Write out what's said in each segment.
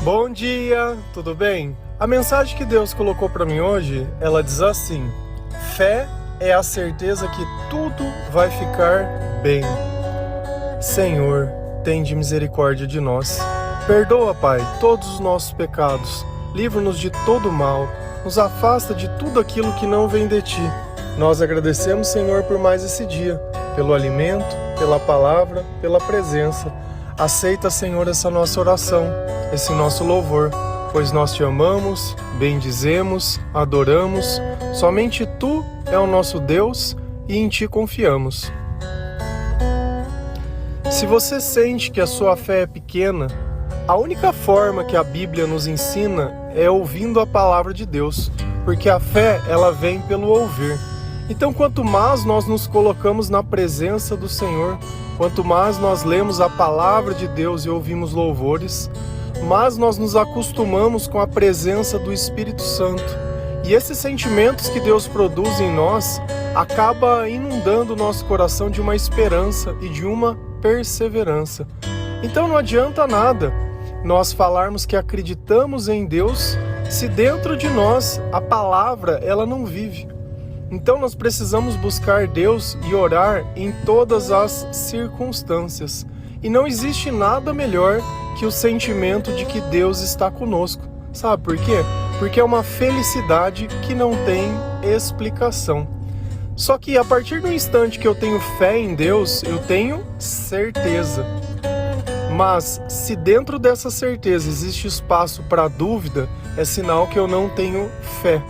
Bom dia, tudo bem? A mensagem que Deus colocou para mim hoje, ela diz assim: fé é a certeza que tudo vai ficar bem. Senhor, tende misericórdia de nós. Perdoa, Pai, todos os nossos pecados. Livra-nos de todo mal. Nos afasta de tudo aquilo que não vem de Ti. Nós agradecemos, Senhor, por mais esse dia, pelo alimento, pela palavra, pela presença. Aceita, Senhor, essa nossa oração, esse nosso louvor, pois nós Te amamos, bendizemos, adoramos. Somente Tu é o nosso Deus e em Ti confiamos. Se você sente que a sua fé é pequena, a única forma que a Bíblia nos ensina é ouvindo a palavra de Deus, porque a fé, ela vem pelo ouvir. Então, quanto mais nós nos colocamos na presença do Senhor, quanto mais nós lemos a palavra de Deus e ouvimos louvores, mais nós nos acostumamos com a presença do Espírito Santo. E esses sentimentos que Deus produz em nós acaba inundando o nosso coração de uma esperança e de uma perseverança. Então não adianta nada nós falarmos que acreditamos em Deus se dentro de nós a palavra ela não vive. Então nós precisamos buscar Deus e orar em todas as circunstâncias. E não existe nada melhor que o sentimento de que Deus está conosco. Sabe por quê? Porque é uma felicidade que não tem explicação. Só que a partir do instante que eu tenho fé em Deus, eu tenho certeza. Mas se dentro dessa certeza existe espaço para dúvida, é sinal que eu não tenho fé.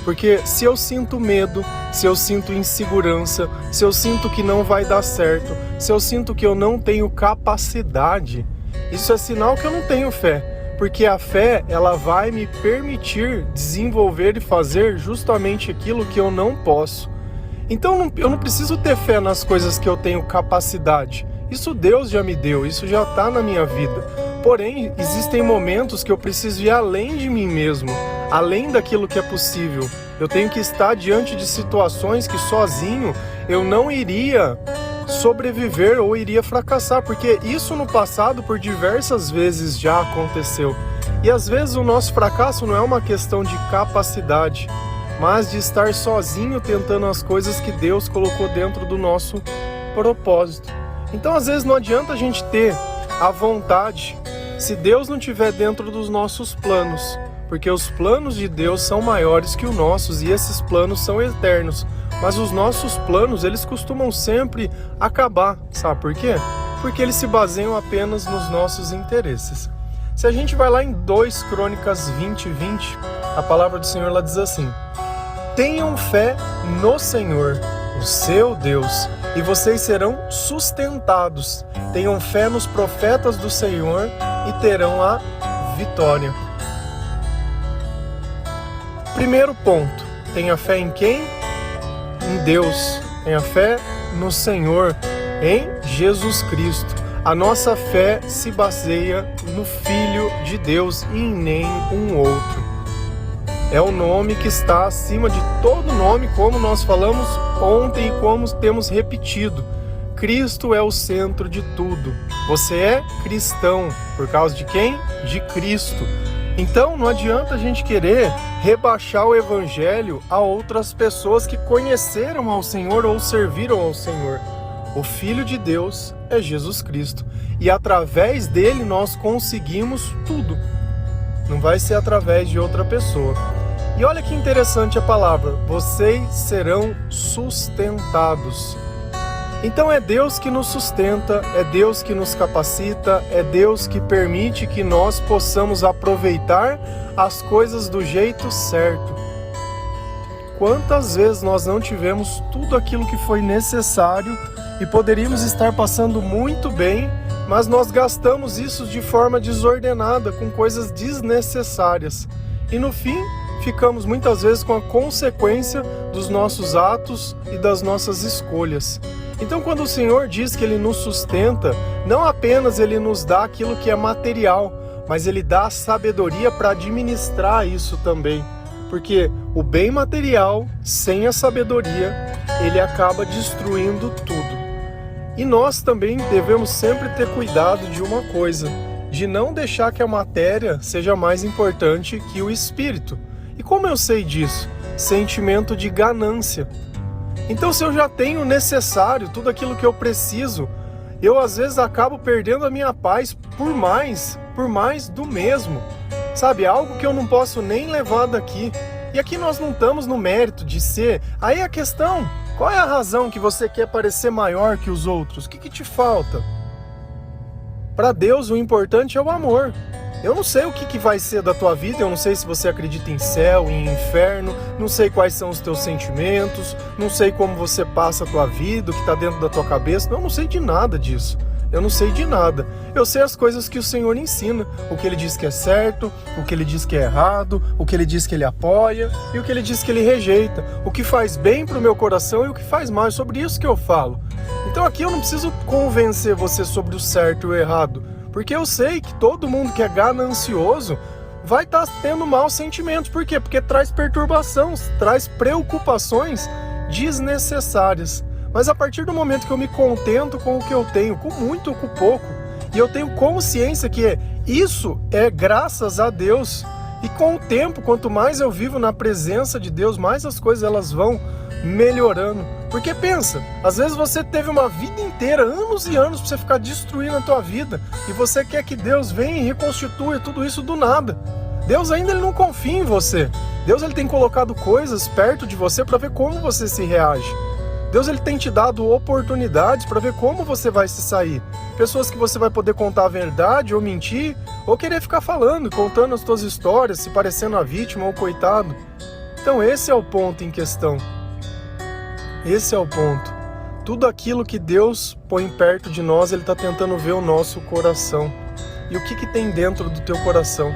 Porque se eu sinto medo, se eu sinto insegurança, se eu sinto que não vai dar certo, se eu sinto que eu não tenho capacidade, isso é sinal que eu não tenho fé. Porque a fé, ela vai me permitir desenvolver e fazer justamente aquilo que eu não posso. Então eu não preciso ter fé nas coisas que eu tenho capacidade. Isso Deus já me deu, isso já está na minha vida. Porém, existem momentos que eu preciso ir além de mim mesmo, além daquilo que é possível. Eu tenho que estar diante de situações que sozinho eu não iria sobreviver ou iria fracassar, porque isso no passado por diversas vezes já aconteceu. E às vezes o nosso fracasso não é uma questão de capacidade, mas de estar sozinho tentando as coisas que Deus colocou dentro do nosso propósito. Então às vezes não adianta a gente ter a vontade se Deus não estiver dentro dos nossos planos, porque os planos de Deus são maiores que os nossos e esses planos são eternos. Mas os nossos planos, eles costumam sempre acabar. Sabe por quê? Porque eles se baseiam apenas nos nossos interesses. Se a gente vai lá em 2 Crônicas 20:20, a palavra do Senhor ela diz assim: tenham fé no Senhor, o seu Deus, e vocês serão sustentados. Tenham fé nos profetas do Senhor e terão a vitória. Primeiro ponto, tenha fé em quem? Em Deus. Tenha fé no Senhor, em Jesus Cristo. A nossa fé se baseia no Filho de Deus e em nenhum outro. É o nome que está acima de todo nome, como nós falamos ontem e como temos repetido. Cristo é o centro de tudo. Você é cristão. Por causa de quem? De Cristo. Então não adianta a gente querer rebaixar o Evangelho a outras pessoas que conheceram ao Senhor ou serviram ao Senhor. O Filho de Deus é Jesus Cristo. E através dele nós conseguimos tudo. Não vai ser através de outra pessoa. E olha que interessante a palavra: vocês serão sustentados. Então é Deus que nos sustenta, é Deus que nos capacita, é Deus que permite que nós possamos aproveitar as coisas do jeito certo. Quantas vezes nós não tivemos tudo aquilo que foi necessário e poderíamos estar passando muito bem, mas nós gastamos isso de forma desordenada, com coisas desnecessárias. E no fim, ficamos muitas vezes com a consequência dos nossos atos e das nossas escolhas. Então, quando o Senhor diz que Ele nos sustenta, não apenas Ele nos dá aquilo que é material, mas Ele dá a sabedoria para administrar isso também. Porque o bem material, sem a sabedoria, ele acaba destruindo tudo. E nós também devemos sempre ter cuidado de uma coisa: de não deixar que a matéria seja mais importante que o espírito. E como eu sei disso? Sentimento de ganância. Então, se eu já tenho o necessário, tudo aquilo que eu preciso, eu às vezes acabo perdendo a minha paz por mais do mesmo. Sabe, algo que eu não posso nem levar daqui. E aqui nós não estamos no mérito de ser. Aí a questão, qual é a razão que você quer parecer maior que os outros? O que te falta? Para Deus, o importante é o amor. Eu não sei o que vai ser da tua vida, eu não sei se você acredita em céu, em inferno, não sei quais são os teus sentimentos, não sei como você passa a tua vida, o que está dentro da tua cabeça, eu não sei de nada disso. Eu não sei de nada. Eu sei as coisas que o Senhor ensina, o que Ele diz que é certo, o que Ele diz que é errado, o que Ele diz que Ele apoia e o que Ele diz que Ele rejeita, o que faz bem para o meu coração e o que faz mal, é sobre isso que eu falo. Então aqui eu não preciso convencer você sobre o certo e o errado, porque eu sei que todo mundo que é ganancioso vai estar tendo maus sentimentos. Por quê? Porque traz perturbação, traz preocupações desnecessárias. Mas a partir do momento que eu me contento com o que eu tenho, com muito ou com pouco, e eu tenho consciência que isso é graças a Deus, e com o tempo, quanto mais eu vivo na presença de Deus, mais as coisas elas vão melhorando. Porque pensa, às vezes você teve uma vida inteira, anos e anos, para você ficar destruindo a tua vida, e você quer que Deus venha e reconstitua tudo isso do nada. Deus ainda ele não confia em você. Deus ele tem colocado coisas perto de você para ver como você se reage. Deus ele tem te dado oportunidades para ver como você vai se sair. Pessoas que você vai poder contar a verdade ou mentir, ou querer ficar falando, contando as suas histórias, se parecendo a vítima ou coitado. Então esse é o ponto em questão. Esse é o ponto. Tudo aquilo que Deus põe perto de nós, Ele está tentando ver o nosso coração. E o que tem dentro do teu coração?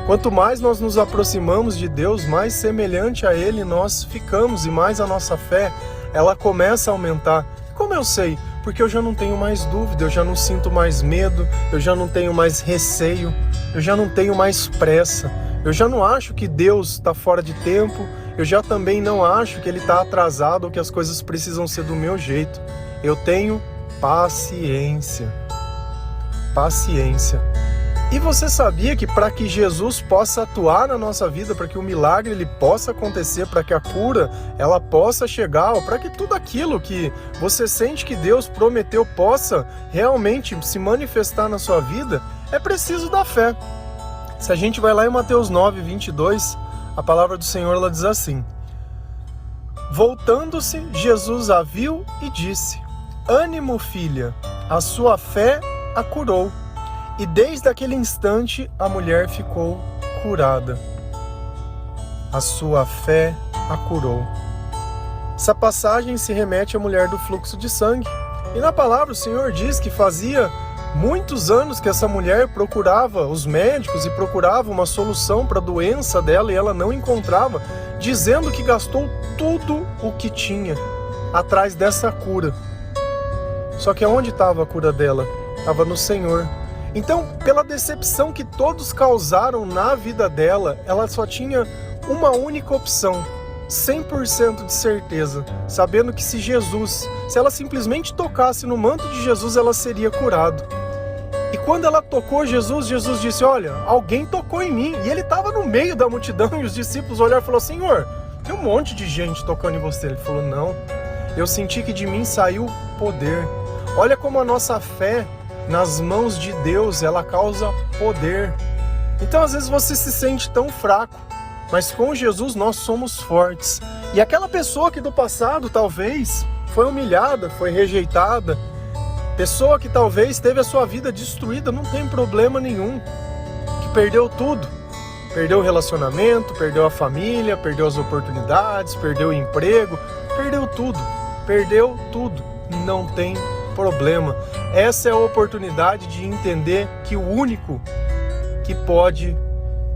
Quanto mais nós nos aproximamos de Deus, mais semelhante a Ele nós ficamos e mais a nossa fé ela começa a aumentar. Como eu sei? Porque eu já não tenho mais dúvida, eu já não sinto mais medo, eu já não tenho mais receio, eu já não tenho mais pressa, eu já não acho que Deus está fora de tempo, eu já também não acho que Ele está atrasado ou que as coisas precisam ser do meu jeito. Eu tenho paciência. Paciência. E você sabia que para que Jesus possa atuar na nossa vida, para que o milagre ele possa acontecer, para que a cura ela possa chegar, ou para que tudo aquilo que você sente que Deus prometeu possa realmente se manifestar na sua vida, é preciso da fé. Se a gente vai lá em Mateus 9, 22, a palavra do Senhor ela diz assim: voltando-se, Jesus a viu e disse: ânimo, filha, a sua fé a curou. E desde aquele instante a mulher ficou curada. A sua fé a curou. Essa passagem se remete à mulher do fluxo de sangue. E na palavra o Senhor diz que fazia muitos anos que essa mulher procurava os médicos e procurava uma solução para a doença dela e ela não encontrava, dizendo que gastou tudo o que tinha atrás dessa cura. Só que aonde estava a cura dela? Estava no Senhor. Então, pela decepção que todos causaram na vida dela, ela só tinha uma única opção, 100% de certeza, sabendo que se ela simplesmente tocasse no manto de Jesus, ela seria curada. E quando ela tocou Jesus, Jesus disse: olha, alguém tocou em mim. E ele estava no meio da multidão e os discípulos olharam e falaram: Senhor, tem um monte de gente tocando em você. Ele falou: não, eu senti que de mim saiu poder. Olha como a nossa fé nas mãos de Deus, ela causa poder. Então às vezes você se sente tão fraco, mas com Jesus nós somos fortes. E aquela pessoa que do passado talvez foi humilhada, foi rejeitada, pessoa que talvez teve a sua vida destruída, não tem problema nenhum, que perdeu tudo, perdeu o relacionamento, perdeu a família, perdeu as oportunidades, perdeu o emprego, perdeu tudo, não tem problema. Essa é a oportunidade de entender que o único que pode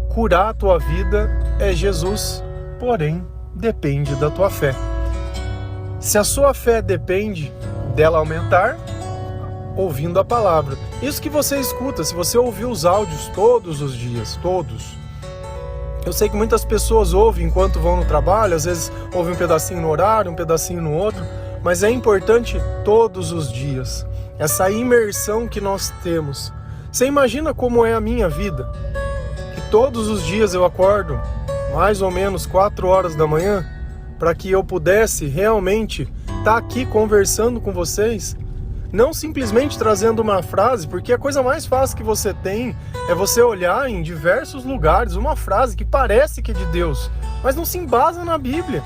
curar a tua vida é Jesus, porém depende da tua fé. Se a sua fé depende dela aumentar, ouvindo a palavra. Isso que você escuta, se você ouvir os áudios todos os dias, todos. Eu sei que muitas pessoas ouvem enquanto vão no trabalho, às vezes ouvem um pedacinho no horário, um pedacinho no outro, mas é importante todos os dias. Essa imersão que nós temos Você imagina como é a minha vida? Que todos os dias eu acordo mais ou menos 4 horas da manhã para que eu pudesse realmente estar aqui conversando com vocês, não simplesmente trazendo uma frase, porque a coisa mais fácil que você tem é você olhar em diversos lugares uma frase que parece que é de Deus, mas não se embasa na Bíblia.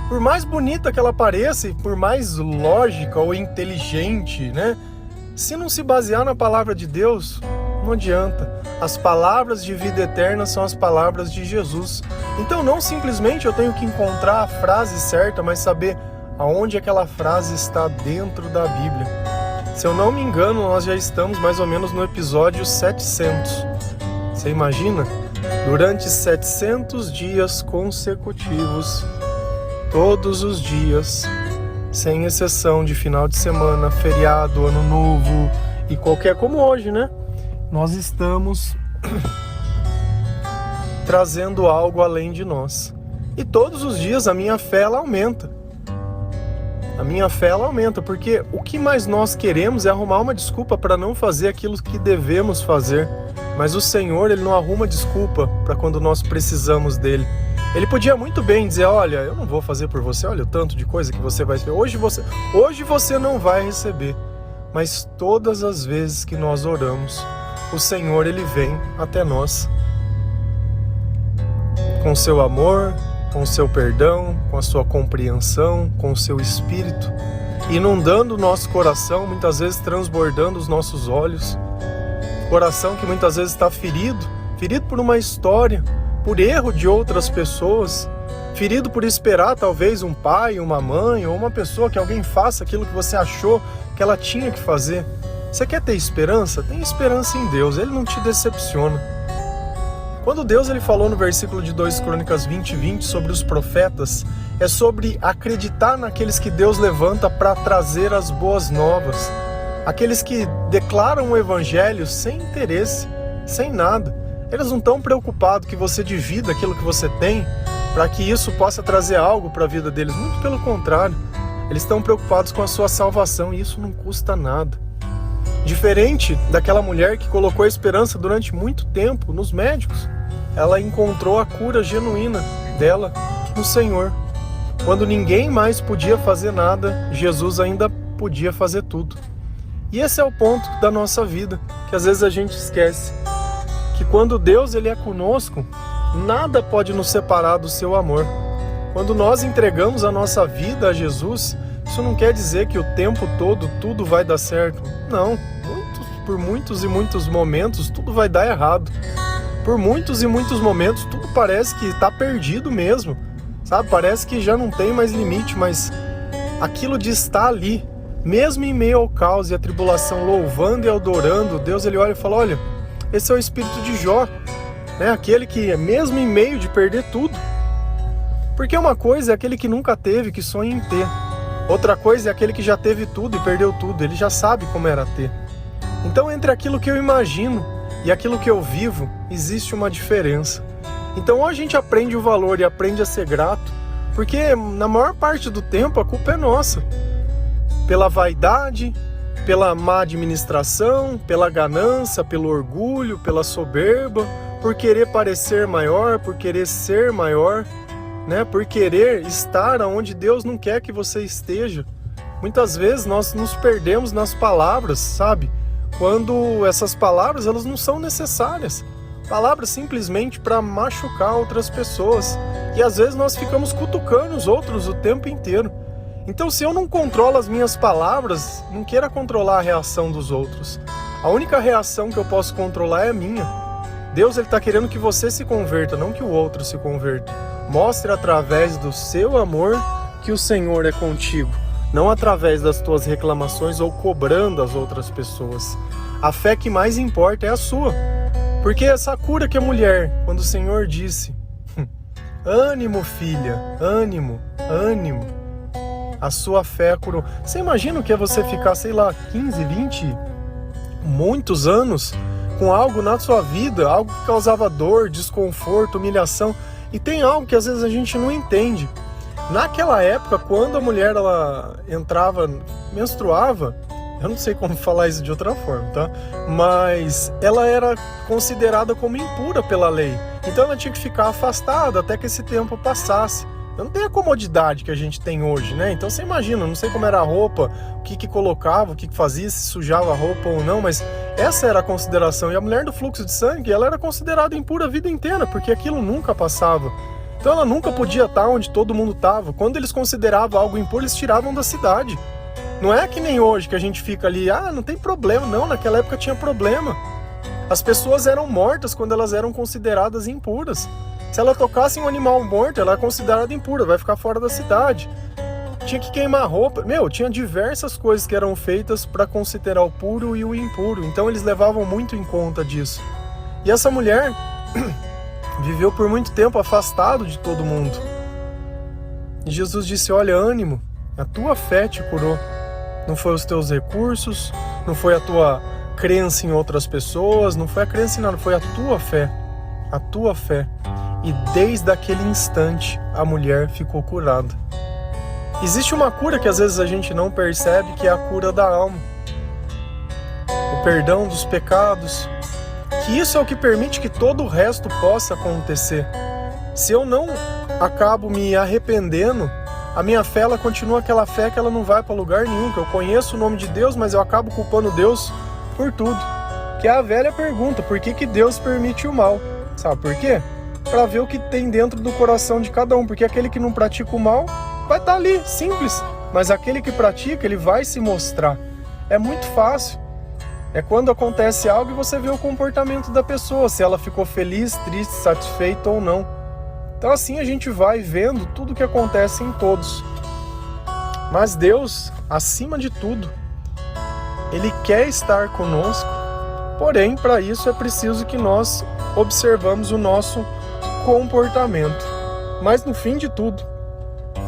Por mais bonita que ela pareça e por mais lógica ou inteligente, né? Se não se basear na palavra de Deus, não adianta. As palavras de vida eterna são as palavras de Jesus. Então não simplesmente eu tenho que encontrar a frase certa, mas saber aonde aquela frase está dentro da Bíblia. Se eu não me engano, nós já estamos mais ou menos no episódio 700. Você imagina? Durante 700 dias consecutivos, todos os dias, sem exceção de final de semana, feriado, ano novo e qualquer como hoje, né? Nós estamos trazendo algo além de nós. E todos os dias a minha fé ela aumenta. A minha fé ela aumenta, porque o que mais nós queremos é arrumar uma desculpa para não fazer aquilo que devemos fazer. Mas o Senhor, Ele não arruma desculpa para quando nós precisamos dEle. Ele podia muito bem dizer, olha, eu não vou fazer por você, olha o tanto de coisa que você vai receber. Hoje você não vai receber. Mas todas as vezes que nós oramos, o Senhor, Ele vem até nós. Com seu amor, com o seu perdão, com a sua compreensão, com o seu espírito, inundando o nosso coração, muitas vezes transbordando os nossos olhos. Coração que muitas vezes está ferido por uma história, por erro de outras pessoas, ferido por esperar talvez um pai, uma mãe ou uma pessoa que alguém faça aquilo que você achou que ela tinha que fazer. Você quer ter esperança? Tem esperança em Deus, Ele não te decepciona. Quando Deus ele falou no versículo de 2 Crônicas 20:20 sobre os profetas, é sobre acreditar naqueles que Deus levanta para trazer as boas novas. Aqueles que declaram o evangelho sem interesse, sem nada. Eles não estão preocupados que você divida aquilo que você tem para que isso possa trazer algo para a vida deles. Muito pelo contrário. Eles estão preocupados com a sua salvação e isso não custa nada. Diferente daquela mulher que colocou a esperança durante muito tempo nos médicos. Ela encontrou a cura genuína dela no Senhor. Quando ninguém mais podia fazer nada, Jesus ainda podia fazer tudo. E esse é o ponto da nossa vida, que às vezes a gente esquece. Que quando Deus ele é conosco, nada pode nos separar do seu amor. Quando nós entregamos a nossa vida a Jesus, isso não quer dizer que o tempo todo tudo vai dar certo. Não, por muitos e muitos momentos tudo vai dar errado. Por muitos e muitos momentos tudo parece que está perdido mesmo. Sabe? Parece que já não tem mais limite, mas aquilo de estar ali, mesmo em meio ao caos e à tribulação, louvando e adorando, Deus ele olha e fala, olha, esse é o espírito de Jó, né? Aquele que mesmo em meio de perder tudo. Porque uma coisa é aquele que nunca teve, que sonha em ter. Outra coisa é aquele que já teve tudo e perdeu tudo, ele já sabe como era ter. Então entre aquilo que eu imagino e aquilo que eu vivo, existe uma diferença. Então ou a gente aprende o valor e aprende a ser grato, porque na maior parte do tempo a culpa é nossa. Pela vaidade, pela má administração, pela ganância, pelo orgulho, pela soberba, por querer parecer maior, por querer ser maior, né? Por querer estar onde Deus não quer que você esteja. Muitas vezes nós nos perdemos nas palavras, sabe? Quando essas palavras elas não são necessárias. Palavras simplesmente para machucar outras pessoas. E às vezes nós ficamos cutucando os outros o tempo inteiro. Então se eu não controlo as minhas palavras, não queira controlar a reação dos outros. A única reação que eu posso controlar é a minha. Deus está querendo que você se converta, não que o outro se converta. Mostre através do seu amor que o Senhor é contigo. Não através das tuas reclamações ou cobrando as outras pessoas. A fé que mais importa é a sua. Porque essa cura que a mulher, quando o Senhor disse, ânimo filha, ânimo, ânimo, a sua fé curou. Você imagina o que é você ficar, sei lá, 15, 20, muitos anos com algo na sua vida, algo que causava dor, desconforto, humilhação. E tem algo que às vezes a gente não entende. Naquela época, quando a mulher ela entrava, menstruava, Eu não sei como falar isso de outra forma, tá? Mas ela era considerada como impura pela lei. Então ela tinha que ficar afastada até que esse tempo passasse. Eu não tenho a comodidade que a gente tem hoje, né? Então você imagina, não sei como era a roupa, o que colocava, o que fazia, se sujava a roupa ou não, mas essa era a consideração. E a mulher do fluxo de sangue, ela era considerada impura a vida inteira, porque aquilo nunca passava. Então ela nunca podia estar onde todo mundo estava. Quando eles consideravam algo impuro, eles tiravam da cidade. Não é que nem hoje que a gente fica ali, não tem problema. Não, naquela época tinha problema. As pessoas eram mortas quando elas eram consideradas impuras. Se ela tocasse em um animal morto, ela é considerada impura, vai ficar fora da cidade. Tinha que queimar roupa. Tinha diversas coisas que eram feitas para considerar o puro e o impuro. Então eles levavam muito em conta disso. E essa mulher viveu por muito tempo afastado de todo mundo. E Jesus disse, olha, ânimo, a tua fé te curou. Não foi os teus recursos, não foi a tua crença em outras pessoas, não foi a crença em nada, foi a tua fé. A tua fé. E desde aquele instante a mulher ficou curada. Existe uma cura que às vezes a gente não percebe, que é a cura da alma. O perdão dos pecados. Que isso é o que permite que todo o resto possa acontecer. Se eu não acabo me arrependendo, a minha fé, ela continua aquela fé que ela não vai para lugar nenhum, que eu conheço o nome de Deus, mas eu acabo culpando Deus por tudo. Que é a velha pergunta, por que Deus permite o mal? Sabe por quê? Para ver o que tem dentro do coração de cada um, porque aquele que não pratica o mal vai estar ali, simples, mas aquele que pratica, ele vai se mostrar. É muito fácil. É quando acontece algo e você vê o comportamento da pessoa, se ela ficou feliz, triste, satisfeita ou não. Então assim a gente vai vendo tudo o que acontece em todos. Mas Deus, acima de tudo, Ele quer estar conosco, porém para isso é preciso que nós observamos o nosso comportamento. Mas no fim de tudo,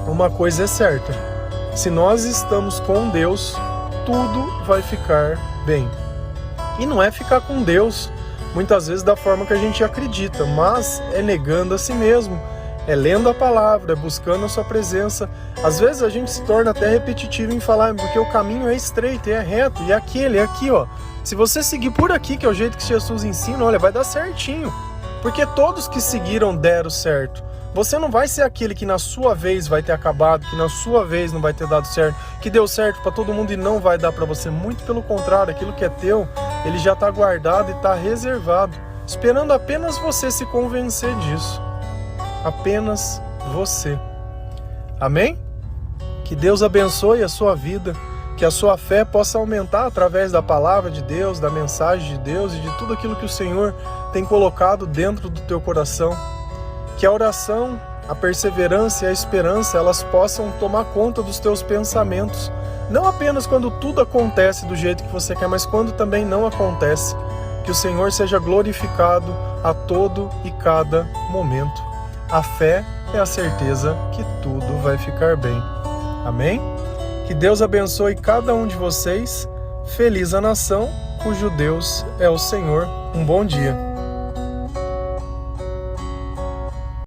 uma coisa é certa, se nós estamos com Deus, tudo vai ficar bem. E não é ficar com Deus muitas vezes da forma que a gente acredita, mas é negando a si mesmo, é lendo a palavra, é buscando a sua presença. Às vezes a gente se torna até repetitivo em falar, porque o caminho é estreito, é reto, e é aquele, é aqui, ó. Se você seguir por aqui, que é o jeito que Jesus ensina, olha, vai dar certinho, porque todos que seguiram deram certo. Você não vai ser aquele que na sua vez vai ter acabado, que na sua vez não vai ter dado certo, que deu certo para todo mundo e não vai dar para você. Muito pelo contrário, aquilo que é teu, ele já está guardado e está reservado, esperando apenas você se convencer disso. Apenas você. Amém? Que Deus abençoe a sua vida, que a sua fé possa aumentar através da palavra de Deus, da mensagem de Deus e de tudo aquilo que o Senhor tem colocado dentro do teu coração. Que a oração, a perseverança e a esperança, elas possam tomar conta dos teus pensamentos. Não apenas quando tudo acontece do jeito que você quer, mas quando também não acontece. Que o Senhor seja glorificado a todo e cada momento. A fé é a certeza que tudo vai ficar bem. Amém? Que Deus abençoe cada um de vocês. Feliz a nação cujo Deus é o Senhor. Um bom dia.